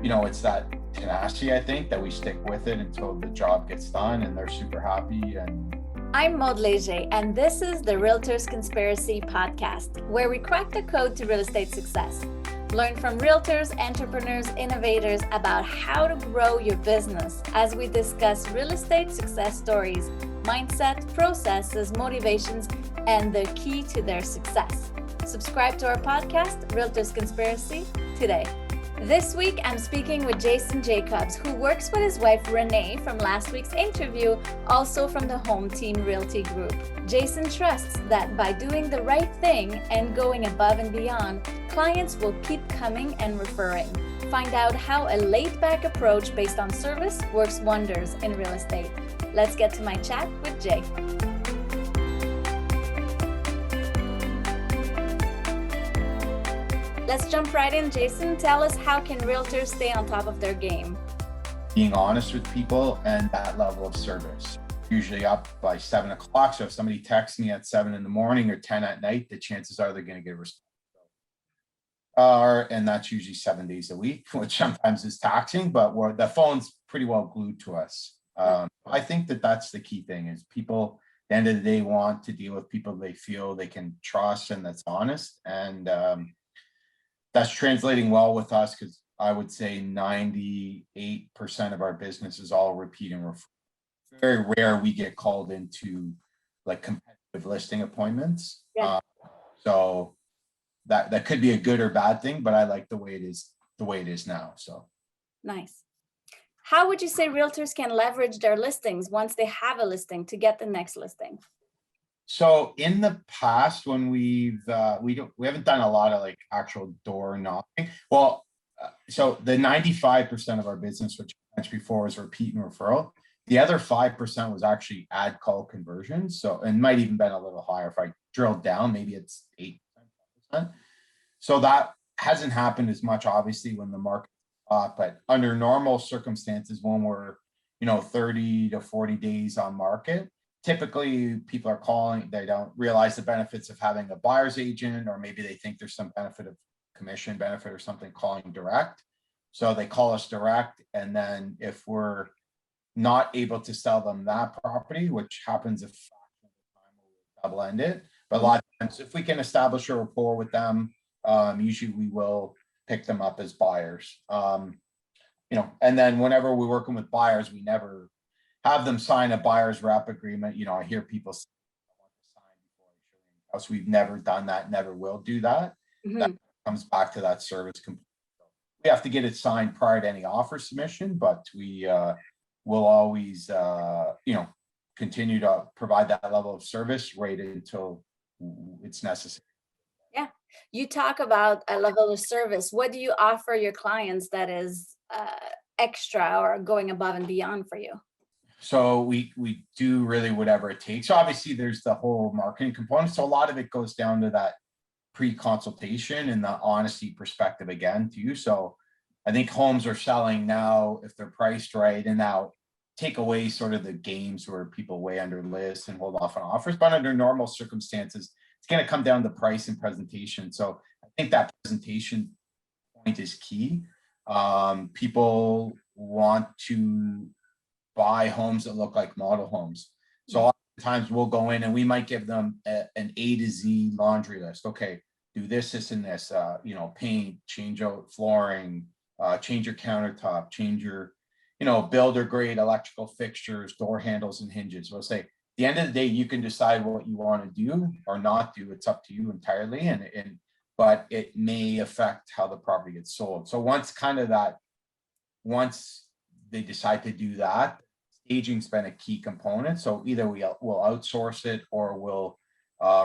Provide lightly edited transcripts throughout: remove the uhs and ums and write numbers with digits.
it's that tenacity, I think, that we stick with it until the job gets done and they're super happy. And I'm Maud Léger, and this is the Realtors Conspiracy podcast, where we crack the code to real estate success. Learn from realtors, entrepreneurs, innovators about how to grow your business as we discuss real estate success stories, mindset, processes, motivations, and the key to their success. Subscribe to our podcast, Realtors Conspiracy, today. This week, I'm speaking with Jason Jacobs, who works with his wife, Renee, from last week's interview, also from the Home Team Realty Group. Jason trusts that by doing the right thing and going above and beyond, clients will keep coming and referring. Find out how a laid-back approach based on service works wonders in real estate. Let's get to my chat with Jay. Let's jump right in, Jason. Tell us, how can realtors stay on top of their game? being honest with people and that level of service. Usually up by 7 o'clock. So if somebody texts me at 7 in the morning or 10 at night, the chances are they're going to get a response. And that's usually 7 days a week, which sometimes is taxing, but the phone's pretty well glued to us. I think that's the key thing is people, at the end of the day, want to deal with people they feel they can trust and that's honest. And that's translating well with us because I would say 98% of our business is all repeat and refer. Very rare we get called into like competitive listing appointments. Yeah. So that could be a good or bad thing, but I like the way it is now. So nice. How would you say realtors can leverage their listings once they have a listing to get the next listing? So in the past, when we haven't done a lot of like actual door knocking. Well, so the 95% of our business, which I mentioned before, is repeat and referral. The other 5% was actually ad call conversions. So, and might even been a little higher if I drilled down, maybe it's 8%. So that hasn't happened as much, obviously, when the market up, but under normal circumstances, when we're 30 to 40 days on market, typically people are calling, they don't realize the benefits of having a buyer's agent, or maybe they think there's some benefit of commission benefit or something, calling direct. So they call us direct, and then if we're not able to sell them that property, which happens a fraction of the time, we'll double end it. But a lot of times, if we can establish a rapport with them, usually we will pick them up as buyers. And then whenever we're working with buyers, we never have them sign a buyer's rep agreement. I hear people say, I want to sign before I show you the house. We've never done that, never will do that. Mm-hmm. That comes back to that service component. We have to get it signed prior to any offer submission, but we will always, continue to provide that level of service right until it's necessary. Yeah. You talk about a level of service. What do you offer your clients that is extra or going above and beyond for you? So we do really whatever it takes. So obviously there's the whole marketing component. So a lot of it goes down to that pre-consultation and the honesty perspective again too. So I think homes are selling now if they're priced right, and now take away sort of the games where people way under list and hold off on offers. But under normal circumstances, it's going to come down to price and presentation. So I think that presentation point is key. People want to buy homes that look like model homes. So oftentimes we'll go in and we might give them an A to Z laundry list. Okay, do this, this, and this. Paint, change out flooring, change your countertop, change your, builder grade electrical fixtures, door handles, and hinges. We'll say, at the end of the day, you can decide what you want to do or not do. It's up to you entirely. But it may affect how the property gets sold. So once they decide to do that, staging's been a key component. So either we'll outsource it, or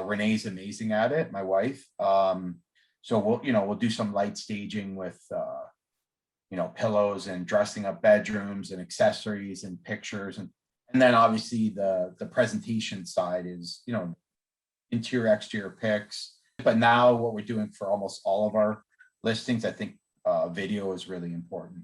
Renee's amazing at it, my wife. So we'll do some light staging with pillows and dressing up bedrooms and accessories and pictures, and then obviously the presentation side is interior exterior pics. But now what we're doing for almost all of our listings, I think video is really important.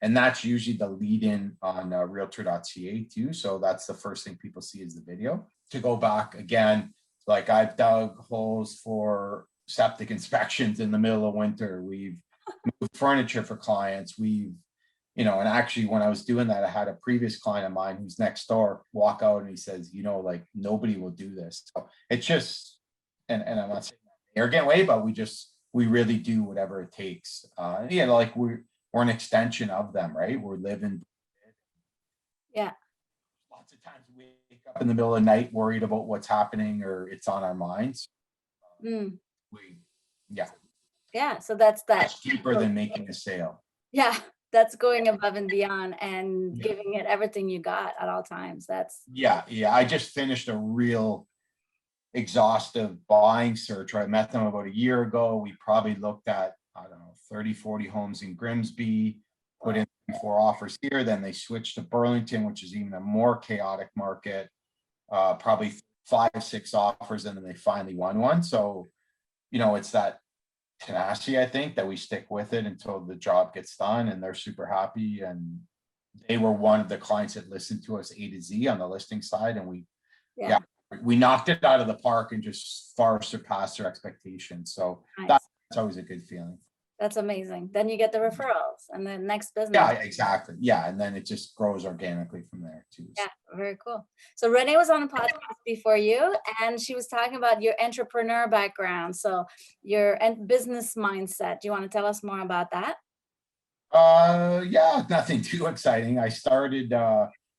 And that's usually the lead in on realtor.ca too. So that's the first thing people see is the video. To go back again, like I've dug holes for septic inspections in the middle of winter. We've moved furniture for clients. We've, and actually when I was doing that, I had a previous client of mine who's next door walk out and he says, like nobody will do this. So it's just, and I'm not saying that arrogant way, but we really do whatever it takes. Like we're an extension of them, right? We're living. Yeah. Lots of times we wake up in the middle of the night worried about what's happening or it's on our minds. Yeah. So that's that. That's cheaper than making a sale. Yeah. That's going above and beyond and giving it everything you got at all times. Yeah. I just finished a real exhaustive buying search. I met them about a year ago. We probably looked at, I don't know, 30, 40 homes in Grimsby, put in 4 offers here. Then they switched to Burlington, which is even a more chaotic market, probably 5, 6 offers, and then they finally won one. So, it's that tenacity, I think, that we stick with it until the job gets done, and they're super happy. And they were one of the clients that listened to us A to Z on the listing side, and we knocked it out of the park and just far surpassed their expectations. So nice. That's always a good feeling. That's amazing. Then you get the referrals and the next business. Yeah, exactly. Yeah. And then it just grows organically from there too. Yeah, very cool. So Renee was on the podcast before you, and she was talking about your entrepreneur background. So your business mindset. Do you want to tell us more about that? Yeah, nothing too exciting. I started,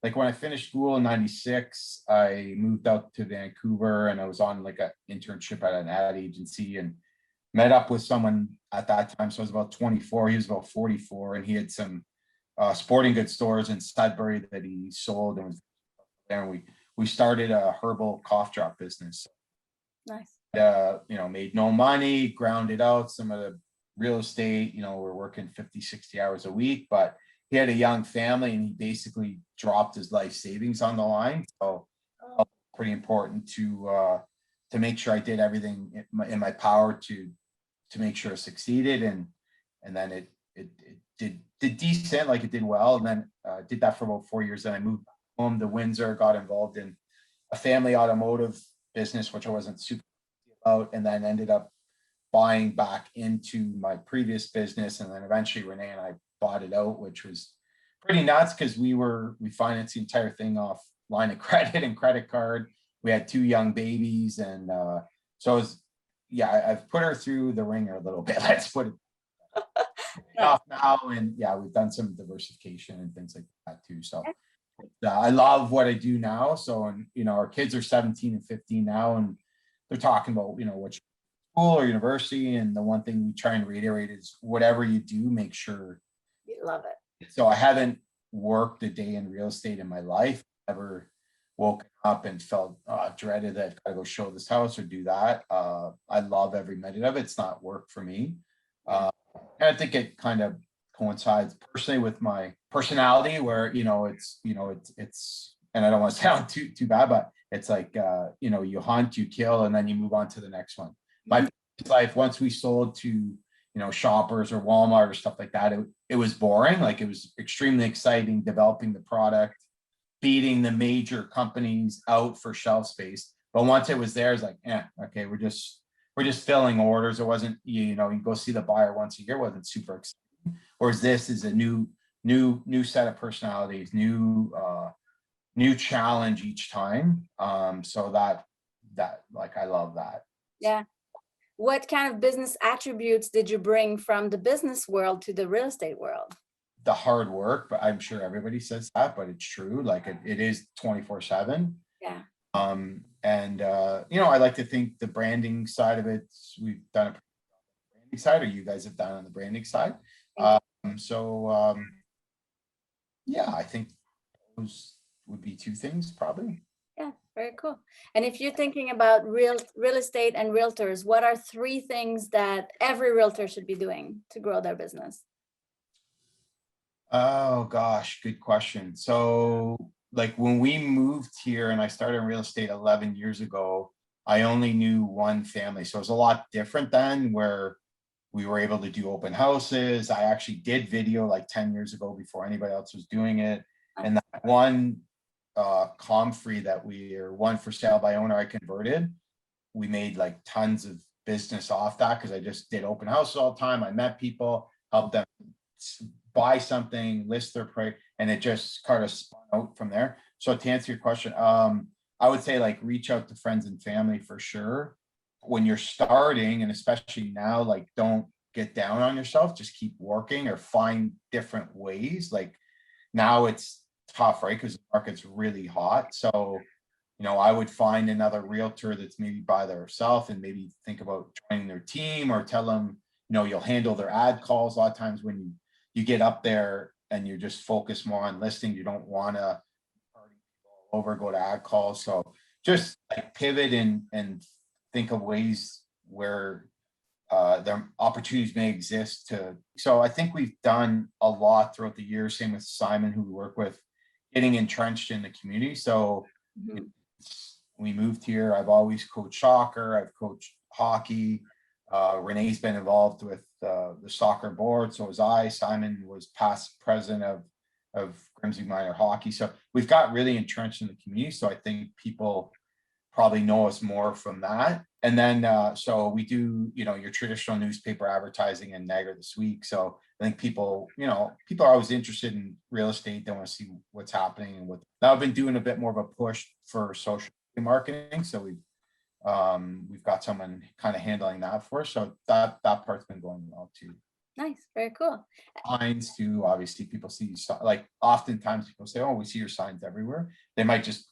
like when I finished school in 96, I moved out to Vancouver and I was on like an internship at an ad agency and met up with someone at that time. So I was about 24, he was about 44, and he had some sporting goods stores in Sudbury that he sold, and was there. And we started a herbal cough drop business. Nice. Made no money, ground it out. Some of the real estate, we're working 50, 60 hours a week, but he had a young family and he basically dropped his life savings on the line. So pretty important to make sure I did everything in my power to make sure it succeeded. And then it did decent, like it did well. And then did that for about 4 years. Then I moved home to Windsor, got involved in a family automotive business, which I wasn't super about, and then ended up buying back into my previous business. And then eventually Renee and I bought it out, which was pretty nuts because we financed the entire thing off line of credit and credit card. We had 2 young babies. And so it was, I've put her through the ringer a little bit. Let's put it off now. And we've done some diversification and things like that too. So I love what I do now. So, and our kids are 17 and 15 now, and they're talking about, what school or university. And the one thing we try and reiterate is whatever you do, make sure you love it. So I haven't worked a day in real estate in my life. Ever woken up and felt dreaded that I've got to go show this house or do that. I love every minute of it. It's not work for me. And I think it kind of coincides personally with my personality where, it's, and I don't want to sound too bad, but it's like, you hunt, you kill, and then you move on to the next one. My life, once we sold to, Shoppers or Walmart or stuff like that, it was boring. Like it was extremely exciting developing the product, beating the major companies out for shelf space. But once it was there, it's like, okay, we're just filling orders. It wasn't, you go see the buyer once a year, wasn't super exciting. Whereas this is a new set of personalities, new challenge each time. So that like, I love that. Yeah. What kind of business attributes did you bring from the business world to the real estate world? The hard work, but I'm sure everybody says that, but it's true. Like it is 24/7. Yeah. And I like to think the branding side of it, we've done a branding side, or you guys have done on the branding side. I think those would be 2 things probably. Yeah, very cool. And if you're thinking about real estate and realtors, what are 3 things that every realtor should be doing to grow their business? Oh gosh, good question. So like when we moved here and I started in real estate 11 years ago, I only knew one family. So it was a lot different then, where we were able to do open houses. I actually did video like 10 years ago before anybody else was doing it. And that one Comfrey that one for sale by owner I converted, we made like tons of business off that because I just did open houses all the time. I met people. help them buy something, list their price, and it just kind of spun out from there. So to answer your question, I would say like reach out to friends and family for sure. When you're starting, and especially now, like don't get down on yourself, just keep working or find different ways. Like now it's tough, right? Because the market's really hot. So, I would find another realtor that's maybe by themselves and maybe think about joining their team, or tell them, you'll handle their ad calls. A lot of times when you get up there and you just focus more on listing, you don't want to go to ad calls. So just like pivot and think of ways where the opportunities may exist so I think we've done a lot throughout the years, same with Simon, who we work with, getting entrenched in the community. So we moved here. I've always coached soccer. I've coached hockey. Renee's been involved with the soccer board. So was I. Simon was past president of Grimsby Minor Hockey. So we've got really entrenched in the community. So I think people probably know us more from that. And then, so we do, your traditional newspaper advertising in Niagara this week. So I think people are always interested in real estate. They want to see what's happening, and now I've been doing a bit more of a push for social marketing. So we've got someone kind of handling that for us. So that part's been going well too. Nice. Very cool. Signs too. Obviously people see, like oftentimes people say, oh, we see your signs everywhere. They might just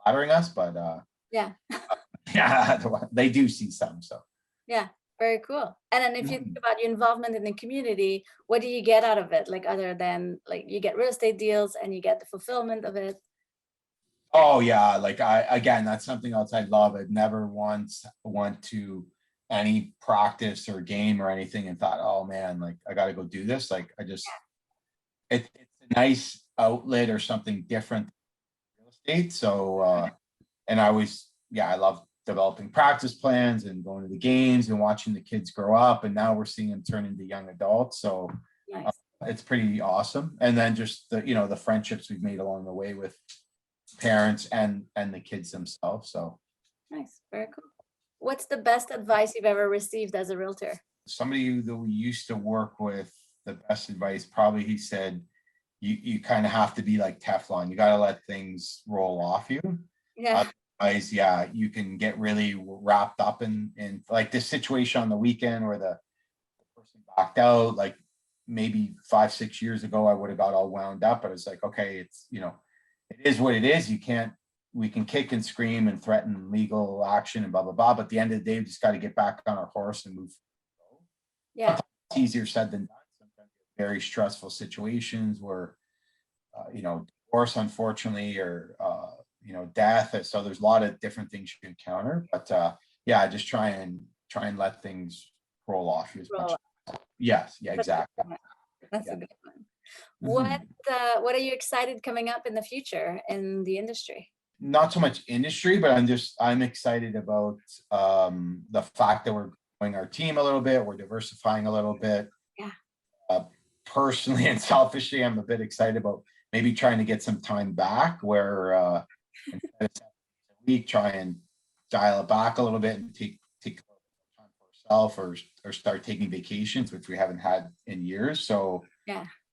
flattering us, but yeah. Yeah, they do see some. So yeah, very cool. And then if you think about your involvement in the community, what do you get out of it? Like other than like you get real estate deals and you get the fulfillment of it. Oh yeah, like that's something else I love. I'd never once went to any practice or game or anything and thought, oh man, like I got to go do this. Like it's a nice outlet or something different than real estate. So and I love developing practice plans and going to the games and watching the kids grow up. And now we're seeing them turn into young adults. So nice. It's pretty awesome. And then just the friendships we've made along the way with parents and the kids themselves. So nice. Very cool. What's the best advice you've ever received as a realtor? Somebody that we used to work with, the best advice, probably he said, you kind of have to be like Teflon. You got to let things roll off you. Yeah. Otherwise, you can get really wrapped up in like this situation on the weekend where the person backed out. Like maybe 5-6 years ago, I would have got all wound up, but it's like, okay, it's, it is what it is. We can kick and scream and threaten legal action and blah, blah, blah. But at the end of the day, we just got to get back on our horse and move. Yeah. It's easier said than done. Sometimes very stressful situations where, divorce, unfortunately, or, death. So there's a lot of different things you can encounter, but just try and let things roll off you as much. Yes. Yeah, exactly. That's a good one. What are you excited coming up in the future in the industry? Not so much industry, but I'm excited about the fact that we're growing our team a little bit. We're diversifying a little bit. Yeah. Personally and selfishly, I'm a bit excited about maybe trying to get some time back where instead of a week, try and dial it back a little bit and take a little bit of time for ourselves, or start taking vacations, which we haven't had in years. So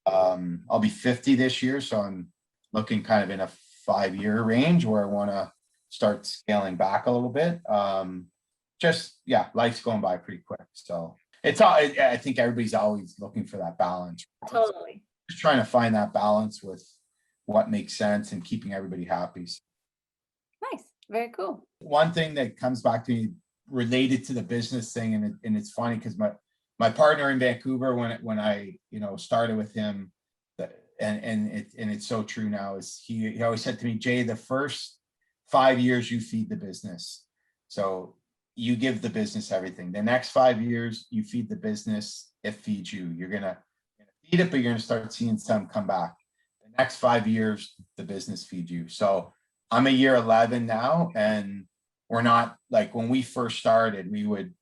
I'll be 50 this year, so I'm looking kind of in a 5-year range where I want to start scaling back a little bit. Life's going by pretty quick, so it's all. I think everybody's always looking for that balance. Totally. Just trying to find that balance with what makes sense and keeping everybody happy. Nice. Very cool. One thing that comes back to me related to the business thing, and it's funny because my partner in Vancouver, when I started with him, and it's so true now, is he always said to me, Jay, the first 5 years you feed the business. So you give the business everything. The next 5 years you feed the business, it feeds you. You're gonna feed it, but you're gonna start seeing some come back. The next 5 years, the business feeds you. So I'm a year 11 now, and we're not like when we first started, we would,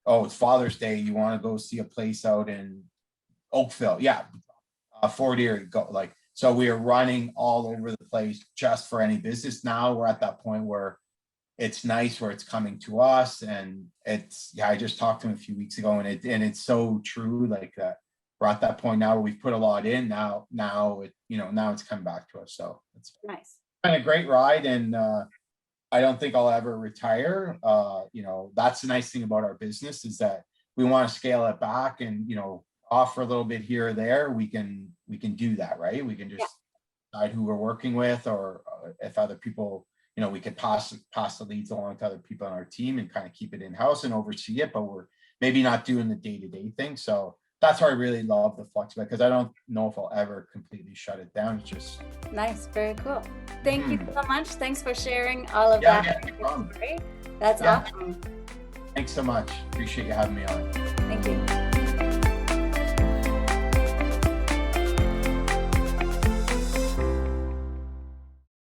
it's Father's Day, you want to go see a place out in Oakville. Yeah. 40 or go, like, so we are running all over the place just for any business. Now we're at that point where it's nice, where it's coming to us, and it's, I just talked to him a few weeks ago, and it's so true, like that we're at that point now where we've put a lot in. Now it's come back to us. So it's Nice. been a great ride, and I don't think I'll ever retire. That's the nice thing about our business is that we want to scale it back and, offer a little bit here or there. We can do that, right? We can just decide who we're working with, or if other people, we could pass the leads along to other people on our team and kind of keep it in-house and oversee it, but we're maybe not doing the day-to-day thing. So that's why I really love the flexibility, because I don't know if I'll ever completely shut it down. It's just nice. Very cool. Thank you so much. Thanks for sharing all of that. No problem. That's awesome. Thanks so much. Appreciate you having me on. Thank you.